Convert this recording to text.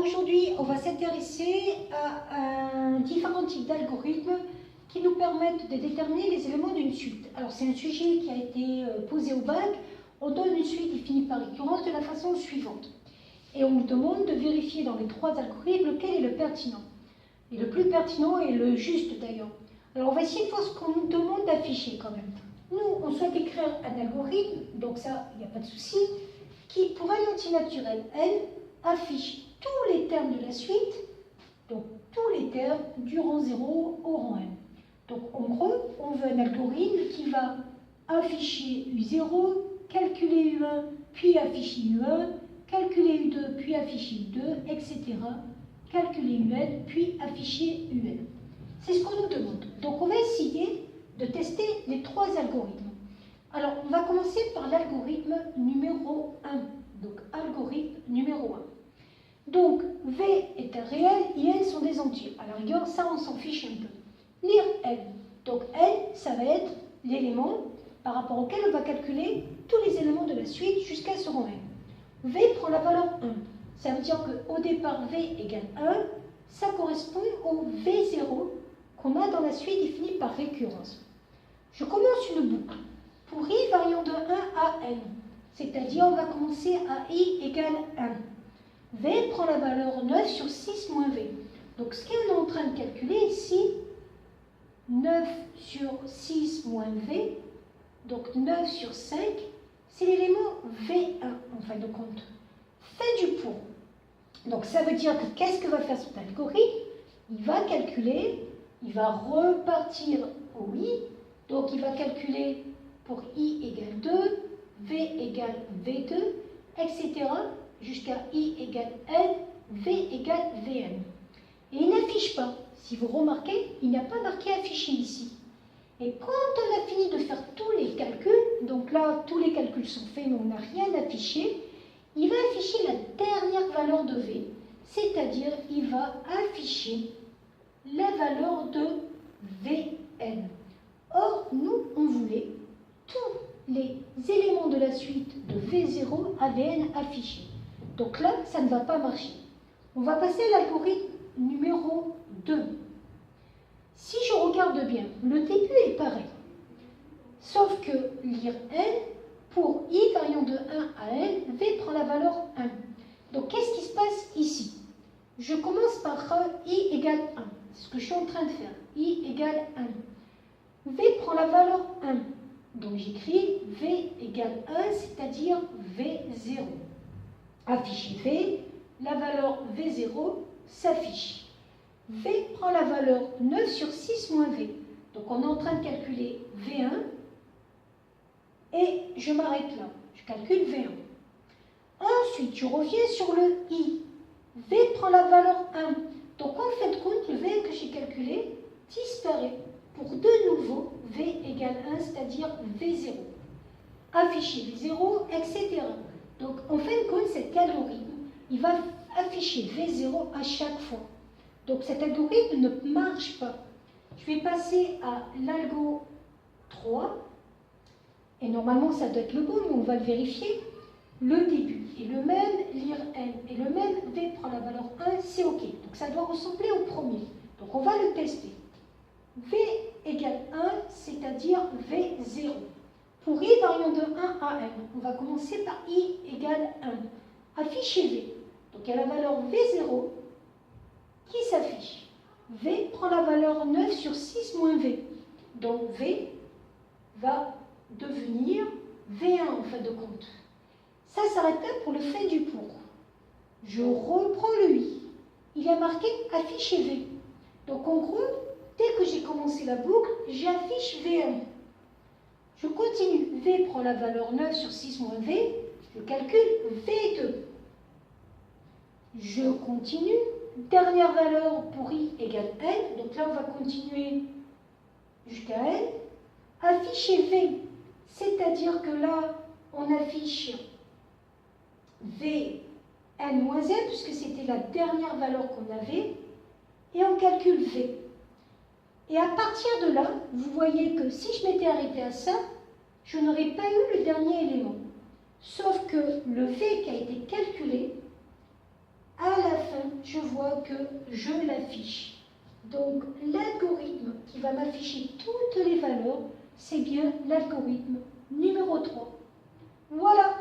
aujourd'hui, on va s'intéresser à différents types d'algorithmes qui nous permettent de déterminer les éléments d'une suite. Alors, c'est un sujet qui a été posé au bac. On donne une suite qui finit par récurrence de la façon suivante. Et on nous demande de vérifier dans les trois algorithmes lequel est le pertinent. Et le plus pertinent est le juste d'ailleurs. Alors, on va essayer de voir ce qu'on nous demande d'afficher quand même. Nous, on souhaite écrire un algorithme, donc ça, il n'y a pas de souci, qui, pour un antinaturel n, affiche tous les termes de la suite, donc tous les termes du rang 0 au rang n. Donc en gros, on veut un algorithme qui va afficher U0, calculer U1, puis afficher U1, calculer U2, puis afficher U2, etc. Calculer UN, puis afficher UN. C'est ce qu'on nous demande. Donc on va essayer de tester les trois algorithmes. Alors on va commencer par l'algorithme numéro 1. Donc algorithme numéro 1. Donc V est un réel, IN sont des entiers. À la rigueur, ça on s'en fiche un peu. Lire N. Donc N, ça va être l'élément par rapport auquel on va calculer tous les éléments de la suite jusqu'à ce rang N. V prend la valeur 1. Ça veut dire qu'au départ, V égale 1, ça correspond au V0 qu'on a dans la suite définie par récurrence. Je commence une boucle pour I variant de 1 à N. C'est-à-dire, on va commencer à I égale 1. V prend la valeur 9 sur 6 moins V. Donc, ce qu'on est en train de calculer ici, 9 sur 6 moins V, donc 9 sur 5, c'est l'élément V1, en fin de compte. Fin du pour. Donc, ça veut dire que qu'est-ce que va faire cet algorithme? Il va calculer, il va repartir au I, donc il va calculer pour I égale 2, V égale V2, etc. jusqu'à I égale N, V égale Vn. Et il n'affiche pas. Si vous remarquez, il n'y a pas marqué affiché ici. Et quand on a fini de faire tous les calculs, donc là, tous les calculs sont faits, mais on n'a rien affiché, il va afficher la dernière valeur de V, c'est-à-dire il va afficher la valeur de Vn. Or, nous, on voulait tous les éléments de la suite de V0 à Vn affichés. Donc là, ça ne va pas marcher. On va passer à l'algorithme numéro 2. Si je regarde bien, le début est pareil. Sauf que lire n, pour I variant de 1 à n, V prend la valeur 1. Donc qu'est-ce qui se passe ici? Je commence par I égale 1. C'est ce que je suis en train de faire. I égale 1. V prend la valeur 1. Donc j'écris V égale 1, c'est-à-dire V0. Afficher V, la valeur V0 s'affiche. V prend la valeur 9 sur 6 moins V. Donc on est en train de calculer V1 et je m'arrête là. Je calcule V1. Ensuite, je reviens sur le I. V prend la valeur 1. Donc en fin de compte, le V1 que j'ai calculé disparaît pour de nouveau V égale 1, c'est-à-dire V0. Afficher V0, etc. Donc en fin de compte, cet algorithme, il va afficher V0 à chaque fois. Donc cet algorithme ne marche pas. Je vais passer à l'algo 3. Et normalement, ça doit être le bon, mais on va le vérifier. Le début est le même, lire n est le même, V prend la valeur 1, c'est OK. Donc ça doit ressembler au premier. Donc on va le tester. V égale 1, c'est-à-dire V0. Pour I variant de 1 à n, on va commencer par I égale 1. Afficher V. Donc il y a la valeur V0 qui s'affiche. V prend la valeur 9 sur 6 moins V. Donc V va devenir V1 en fin de compte. Ça s'arrête là pour le fait du pour. Je reprends le I. Il y a marqué afficher V. Donc en gros, dès que j'ai commencé la boucle, j'affiche V1. Je continue. V prend la valeur 9 sur 6 moins V. Je calcule V2. Je continue. Dernière valeur pour I égale N. Donc là, on va continuer jusqu'à N. Afficher V. C'est-à-dire que là, on affiche V n moins n, puisque c'était la dernière valeur qu'on avait, et on calcule V. Et à partir de là, vous voyez que si je m'étais arrêté à ça, je n'aurais pas eu le dernier élément. Sauf que le V qui a été calculé, à la fin, fois que je l'affiche. Donc l'algorithme qui va m'afficher toutes les valeurs, c'est bien l'algorithme numéro 3. Voilà.